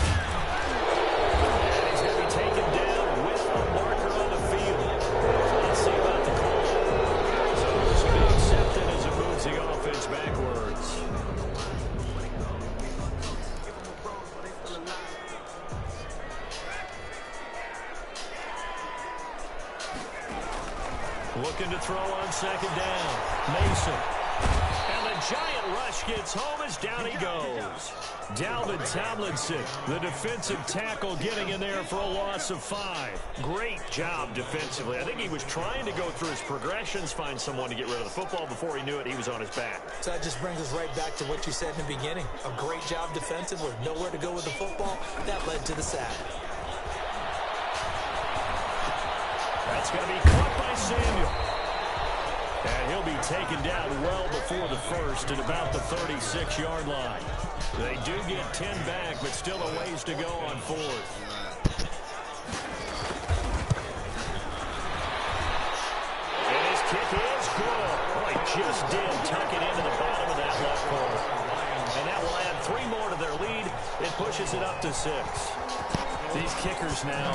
he's going to be taken down with a marker on the field. Let's see about the call. So this will be accepted as it moves the offense backwards. Looking to throw on second down. Mason. And the giant rush gets home as down he goes. Dalvin Tomlinson, the defensive tackle, getting in there for a loss of 5. Great job defensively. I think he was trying to go through his progressions, find someone to get rid of the football. Before he knew it, he was on his back. So that just brings us right back to what you said in the beginning. A great job defensive with nowhere to go with the football. That led to the sack. That's going to be caught by Samuel. And he'll be taken down well before the first at about the 36-yard line. They do get 10 back, but still a ways to go on fourth. And his kick is good. Boy, just did tuck it into the bottom of that left corner. And that will add 3 more to their lead. It pushes it up to 6. These kickers now,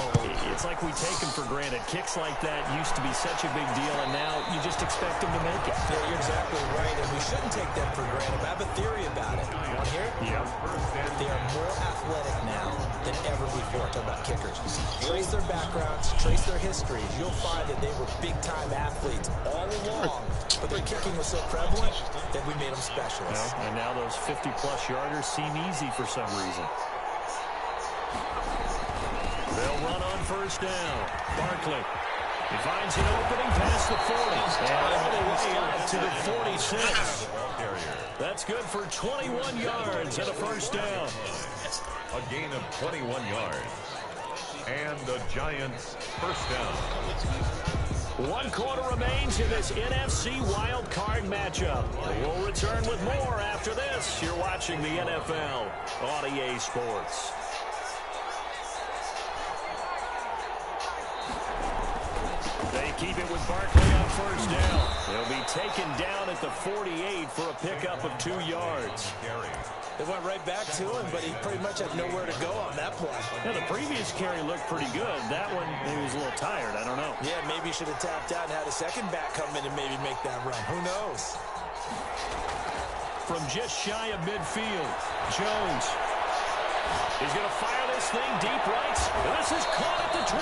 it's like we take them for granted. Kicks like that used to be such a big deal, and now you just expect them to make it. Yeah, you're exactly right, and we shouldn't take them for granted. I have a theory about it. You want to hear it? Yeah. They are more athletic now than ever before. Talking about kickers. Trace their backgrounds, trace their histories. You'll find that they were big-time athletes all along, but their kicking was so prevalent that we made them specialists. And now those 50-plus yarders seem easy for some reason. They'll run on first down. Barkley. He finds an opening past the 40. And all the way out to the 46. That's good for 21 yards and a first down. A gain of 21 yards. And the Giants first down. 1 quarter remains in this NFC wild card matchup. We'll return with more after this. You're watching the NFL on EA Sports. They keep it with Barkley on first down. They'll be taken down at the 48 for a pickup of 2 yards. They went right back to him, but he pretty much had nowhere to go on that play. Now, the previous carry looked pretty good. That one, he was a little tired. I don't know. Yeah, maybe he should have tapped out and had a second back come in and maybe make that run. Who knows? From just shy of midfield, Jones. He's going to fire this thing deep right. This is caught at the 20.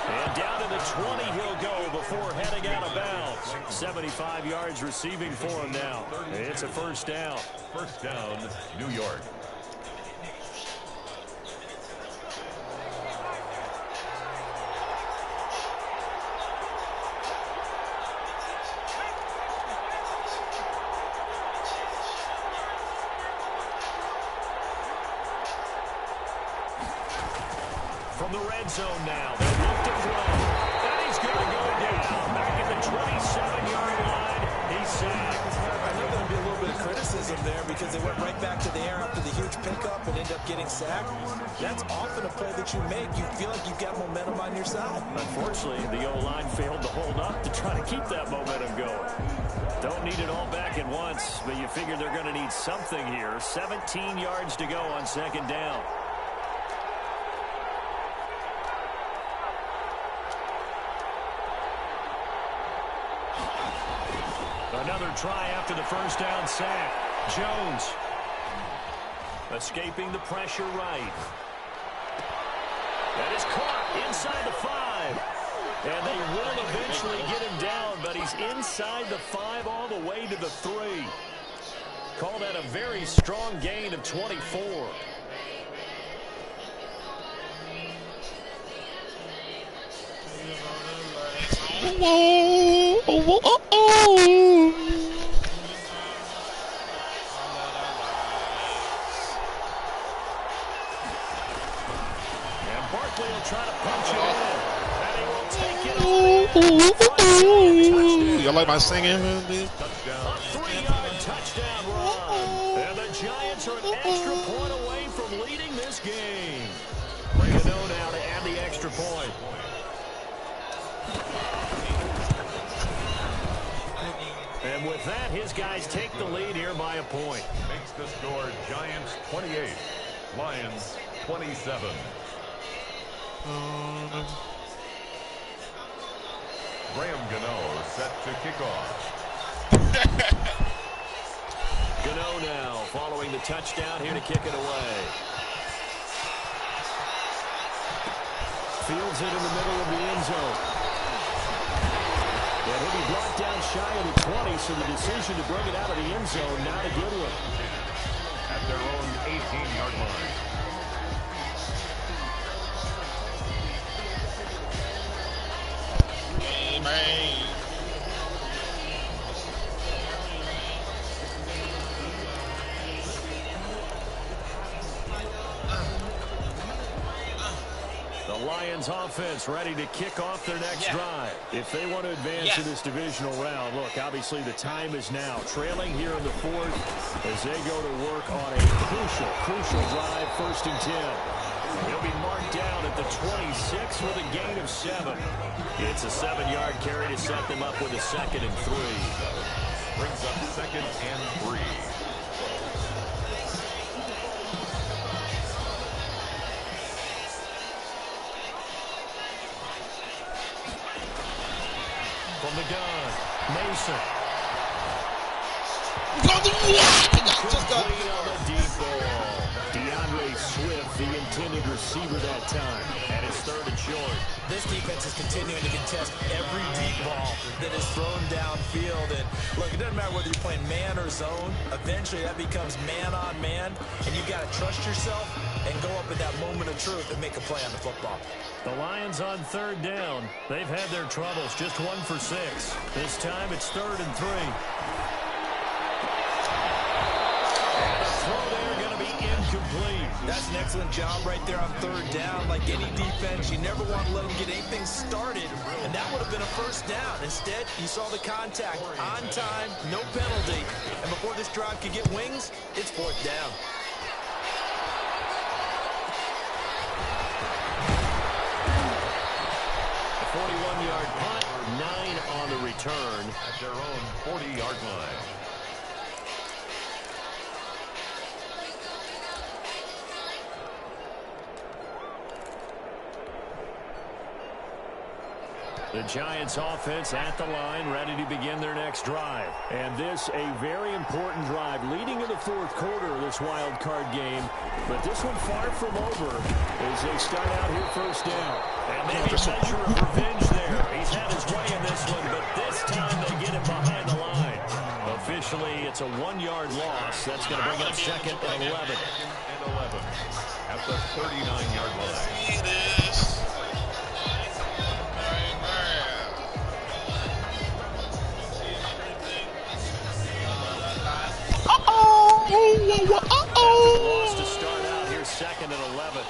And down to the 20 he'll go before heading out of bounds. 75 yards receiving for him now. It's a first down. First down, New York. From the red zone now, they look to throw. And he because they went right back to the air after the huge pickup and ended up getting sacked. That's often a play that you make. You feel like you've got momentum on your side. Unfortunately, the O-line failed to hold up to try to keep that momentum going. Don't need it all back at once, but you figure they're going to need something here. 17 yards to go on second down. Another try after the first down sack. Jones escaping the pressure right. That is caught inside the 5. And they will eventually get him down, but he's inside the 5 all the way to the 3. Call that a very strong gain of 24. Whoa, oh, oh, oh. And Barkley will try to punch it in. And he will take it over. Y'all like my singing? Touchdown. A 3-yard touchdown run. And the Giants are an extra point away from leading this game. Gano now to add the extra point. And with that, his guys take the lead here by a point. Makes the score Giants 28, Lions 27. Graham Gano set to kick off. Gano now following the touchdown here to kick it away. Fields it in the middle of the end zone. And he'll be brought down shy of the 20, so the decision to bring it out of the end zone, not a good one. At their own 18-yard line. Man. The Lions offense ready to kick off their next drive. If they want to advance to this divisional round, look, obviously the time is now. Trailing here in the 4th as they go to work on a crucial drive, 1st and 10. He'll be marked down at the 26 with a gain of 7. It's a 7-yard carry to set them up with a 2nd and 3. Brings up 2nd and 3. From the gun, Mason. Complete on the deep ball. DeAndre Swift, the intended receiver that time. And it's 3rd and short. This defense is continuing to contest every deep ball that is thrown downfield. And look, it doesn't matter whether you're playing man or zone. Eventually, that becomes man on man. And you've got to trust yourself and go up in that moment of truth and make a play on the football. The Lions on 3rd down. They've had their troubles, just 1 for 6. This time it's 3rd and 3. And the throw there going to be incomplete. That's an excellent job right there on 3rd down. Like any defense, you never want to let them get anything started. And that would have been a 1st down. Instead, you saw the contact on time, no penalty. And before this drive could get wings, it's 4th down. 41-yard punt, 9 on the return. At their own 40-yard line. The Giants offense at the line, ready to begin their next drive. And this, a very important drive leading in the 4th quarter of this wild card game. But this one far from over as they start out here 1st down. And maybe a measure of revenge there. He's had his way in this one, but this time they get him behind the line. Officially, it's a 1-yard loss. That's going to bring up 2nd and 11. 2nd and 11 at the 39-yard line. Loss to start out here, 2nd and 11.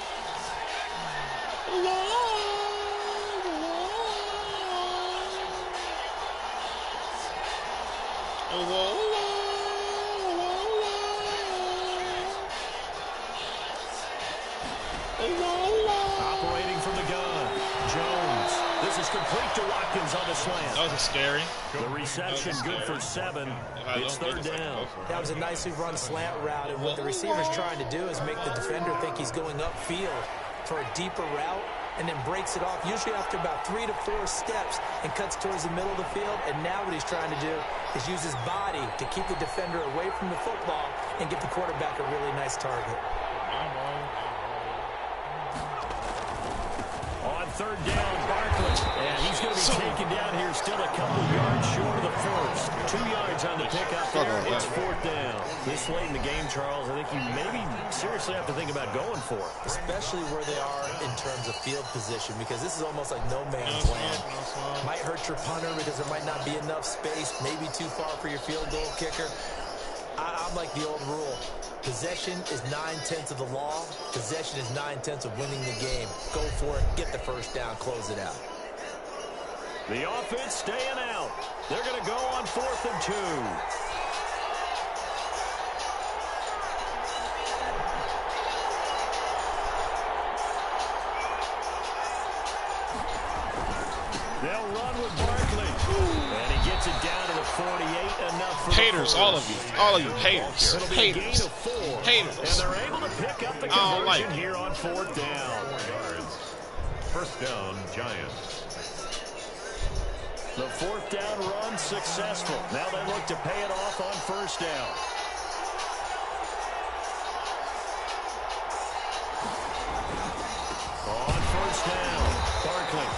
Operating from the gun. Jones. This is complete to Watkins on the slant. That was scary. The reception good for 7. It's third down. That was a nicely run slant route, and what the receiver's trying to do is make the defender think he's going upfield for a deeper route, and then breaks it off, usually after about 3 to 4 steps, and cuts towards the middle of the field. And now what he's trying to do is use his body to keep the defender away from the football and get the quarterback a really nice target. On third down, Barkley. And he's going to be taken down here, still a couple yards short of the first. 2 yards on the pickup there. It's fourth down. This late in the game, Charles, I think you maybe seriously have to think about going for it. Especially where they are in terms of field position, because this is almost like no man's land. Might hurt your punter because there might not be enough space, maybe too far for your field goal kicker. I'm like the old rule. Possession is 9/10 of the law. Possession is 9/10 of winning the game. Go for it. Get the first down. Close it out. The offense staying out. They're going to go on 4th and 2. They'll run with Barkley. And he gets it down to the 48. Enough for haters, all of you. All of you. Haters. It'll be Haters. a gain of 4. Haters. And they're able to pick up the conversion here on 4th down. First down, Giants. The 4th down run successful. Now they look to pay it off on first down. On first down, Barkley.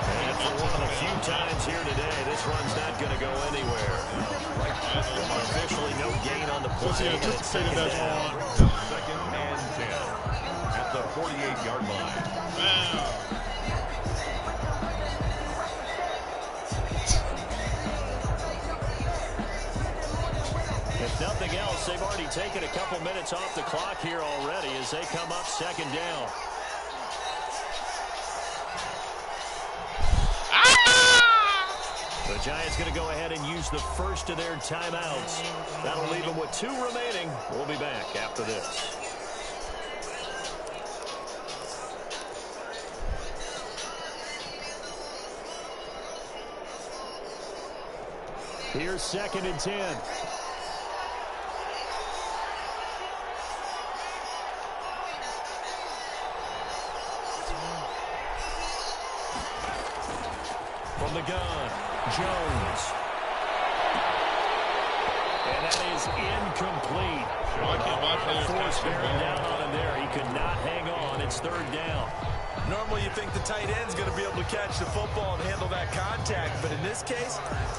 And for one of the few times here today, this run's not going to go anywhere. Officially no gain on the play. Anticipated that on. Second and 10 at the 48-yard line. Wow. If nothing else, they've already taken a couple minutes off the clock here already as they come up second down. The Giants going to go ahead and use the first of their timeouts. That'll leave them with 2 remaining. We'll be back after this. Here's 2nd and 10. From the gun, Jones. And that is incomplete. Force bearing down on him there. He could not hang on. It's 3rd down. Normally you think the tight end's going to be able to catch the football and handle that contact, but in this case,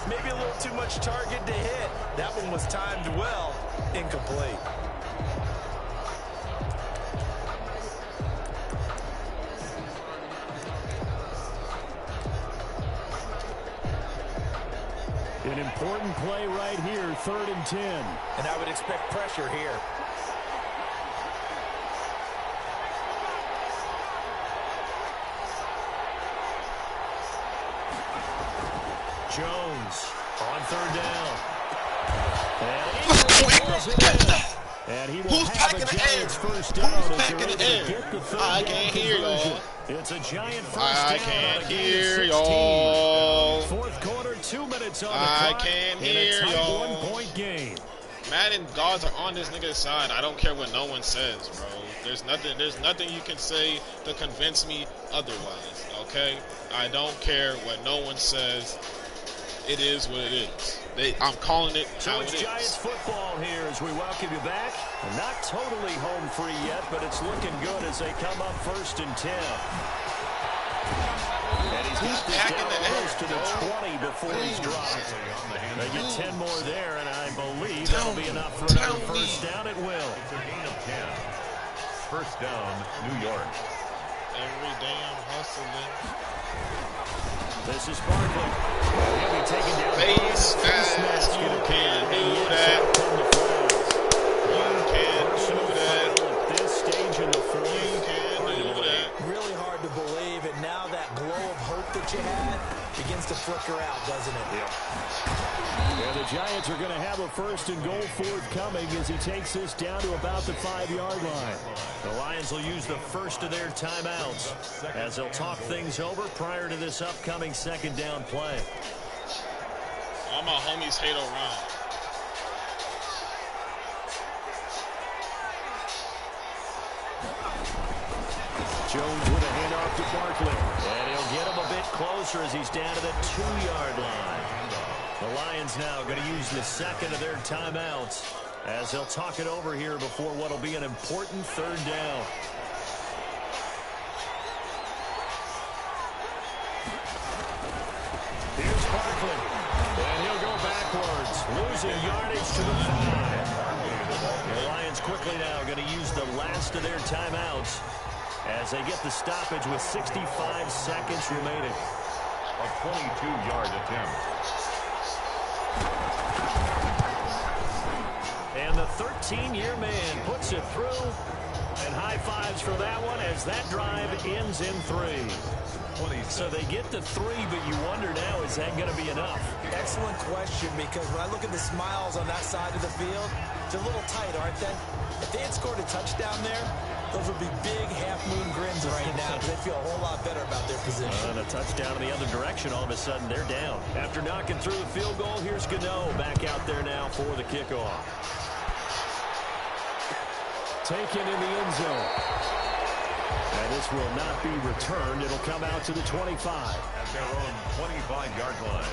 maybe a little too much target to hit. That one was timed well, incomplete. An important play right here, 3rd and 10. And I would expect pressure here. Jones on 3rd down. And he will have a Giants first down. Who's back in the air? I can't hear y'all. It's a Giant first down. I can't hear y'all. 4th quarter, 2 minutes on the I clock. can't hear y'all. 1-point game. Madden gods are on this nigga's side. I don't care what no one says, bro. There's nothing you can say to convince me otherwise, okay? I don't care what no one says. It is what it is. I'm calling it how it is. So it's Giants football here as we welcome you back. Not totally home free yet, but it's looking good as they come up 1st and 10. And he's got this down close to the 20 before he's dropped. They get 10 more there, and I believe that'll be enough for another first down. It will. It's a gain of 10. First down, New York. Every damn hustling. This is Barkley. He'll be taken down. Face mask. You can't do that. You can't do that. At this stage in the fourth. You can't do that. Really hard to believe, and now that glow of hope that you had begins to flicker out, doesn't it? Yeah, the Giants are going to have a 1st and goal forthcoming as he takes this down to about the 5-yard line. The Lions will use the first of their timeouts as they'll talk things over prior to this upcoming 2nd down play. All my homies hate Orion. Jones with a handoff to Barkley. And he'll get him a bit closer as he's down to the 2-yard line. The Lions now going to use the 2nd of their timeouts as they'll talk it over here before what will be an important 3rd down. Here's Barkley. And he'll go backwards, losing yardage to the 5. The Lions quickly now going to use the last of their timeouts as they get the stoppage with 65 seconds remaining. A 22-yard attempt. And the 13-year man puts it through. And high fives for that one as that drive ends in 3. So they get to 3, but you wonder now, is that going to be enough? Excellent question, because when I look at the smiles on that side of the field, they're a little tight, aren't they? If they had scored a touchdown there, those would be big half-moon grins right now because they feel a whole lot better about their position. And a touchdown in the other direction, all of a sudden they're down. After knocking through the field goal, here's Gano back out there now for the kickoff. Taken in the end zone. And this will not be returned. It'll come out to the 25. At their own 25-yard line.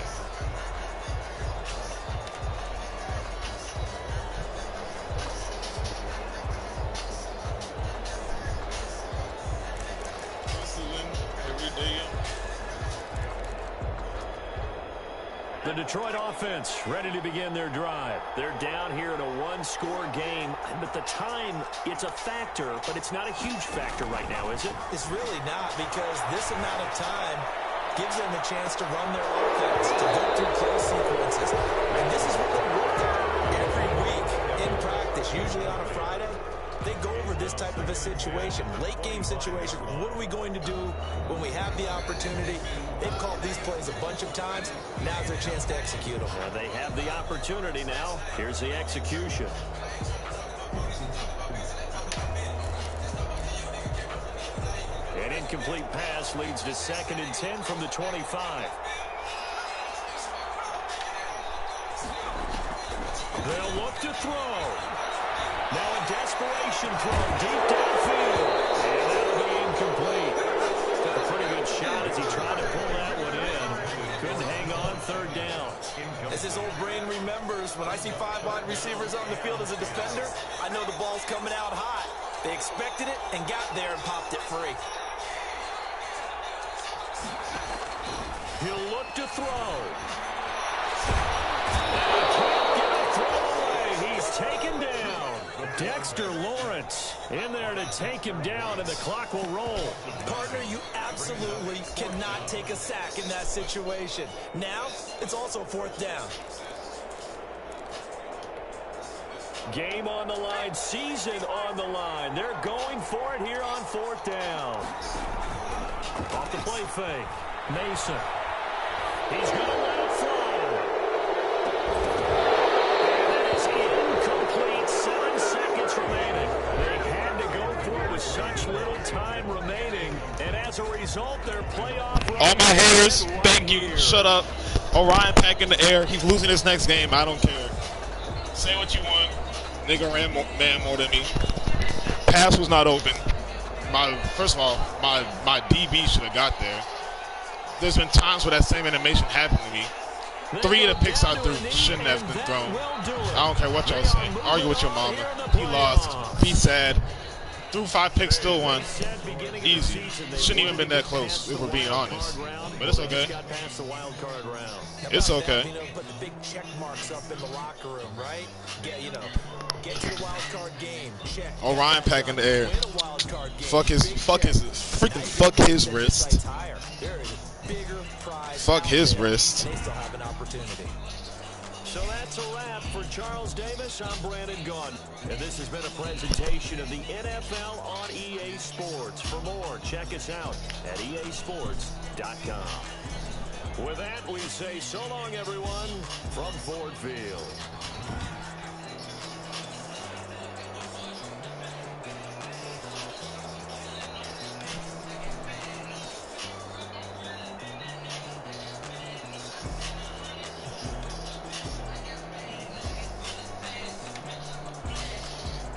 The Detroit offense ready to begin their drive. They're down here in a 1-score game, but the time, it's a factor, but it's not a huge factor right now, is it? It's really not, because this amount of time gives them a chance to run their offense, to go through play sequences. And this is what they work on every week in practice, usually on a Friday. They go over this type of a situation, late game situation. What are we going to do when we have the opportunity? They've called these plays a bunch of times. Now's their chance to execute them. Well, they have the opportunity now. Here's the execution. An incomplete pass leads to 2nd and 10 from the 25. They'll look to throw. Now a desperation throw deep downfield. And that'll be incomplete. Took a pretty good shot as he tried to pull that one in. Couldn't hang on 3rd down. As his old brain remembers, when I see 5 wide receivers on the field as a defender, I know the ball's coming out hot. They expected it and got there and popped it free. He'll look to throw. And can't get a throw away. He's taken down. Dexter Lawrence in there to take him down, and the clock will roll. Partner, you absolutely cannot take a sack in that situation. Now, it's also 4th down. Game on the line, season on the line. They're going for it here on 4th down. Off the play fake. Mason. He's going to let it fly. Remaining. They had to go for it with such little time remaining, and as a result, their playoff run. All my haters, thank you. Shut up. Orion Pack in the air. He's losing his next game. I don't care. Say what you want. Nigga ran man more than me. Pass was not open. First of all, my DB should have got there. There's been times where that same animation happened to me. 3 of the picks I threw shouldn't have been thrown. I don't care what y'all say. Argue with your mama. He lost. Be sad. Threw 5 picks, still won. Easy. Shouldn't even been that close, if we're being honest. But it's okay. It's okay. Put the big check marks up in the locker room, right? Get to the wild card game. Check. Orion Pack in the air. Fuck his wrist. Fuck his wrist. They still have an opportunity. So that's a wrap for Charles Davis. I'm Brandon Gaudin, and this has been a presentation of the NFL on EA Sports. For more, check us out at easports.com. With that, we say so long, everyone, from Ford Field.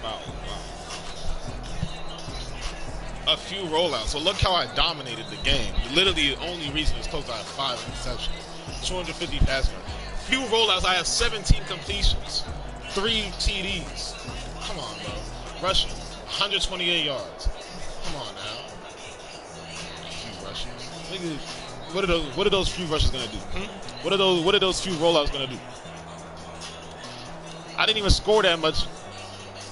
Wow. A few rollouts. So look how I dominated the game. Literally, the only reason is because I have 5 interceptions, 250 pass yards. Few rollouts. I have 17 completions, 3 TDs. Come on, bro. Rushing, 128 yards. Come on now. Few rushing. Nigga, what are those few rushes gonna do? What are those few rollouts gonna do? I didn't even score that much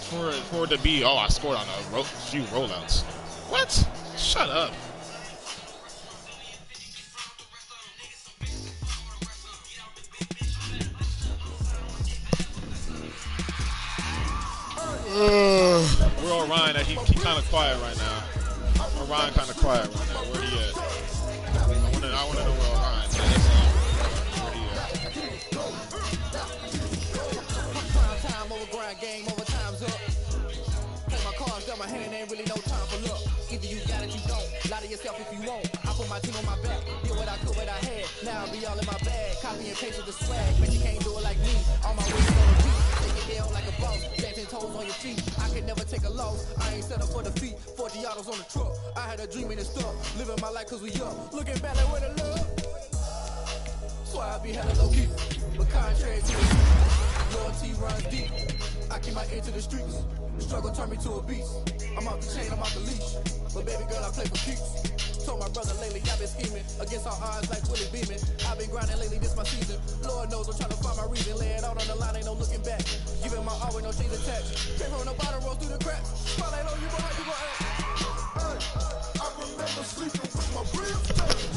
for it to be. Oh, I scored on a few rollouts. What? Shut up. We're Orion. He kind of quiet right now. Orion kind of quiet right now. Where he at? I want to know where Orion is. Where he at? Prime time over grind, game over, time's up. Play my cards, got my hand, ain't really no time for luck. Either you got it, you don't. Lie to yourself if you won't. I put my team on my back. Did what I could, what I had. Now I'll be all in my bag. Copy and paste with the swag. But you can't do it like me. All my wins on the beat. Take it down like a boss. Dancing toes on your feet. I can never take a loss. I ain't set up for defeat. 40 autos on the truck. I had a dream and it's stuck. Living my life cause we up. Looking back like where the love. So I be hella low key. But contrary to the truth, loyalty runs deep. I keep my ear to the streets. Struggle turned me to a beast. I'm out the chain, I'm out the leash. But baby girl, I play for keeps. Told my brother lately, I've been scheming against all odds like Willie Beeman. I've been grinding lately, this my season. Lord knows I'm trying to find my reason. Lay it out on the line, ain't no looking back. Giving my all with no strings attached. Came from the bottom, roll through the cracks. Spotlight on you, but how you gon' act? I remember sleeping with my ribs touched.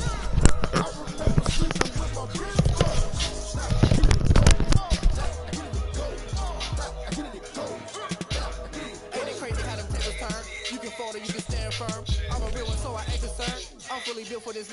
I remember sleeping with my ribs touched. Ain't it crazy how them tables turn? You can fold or you can stand firm. I'm a real one, so I ain't concerned. I'm fully built for this.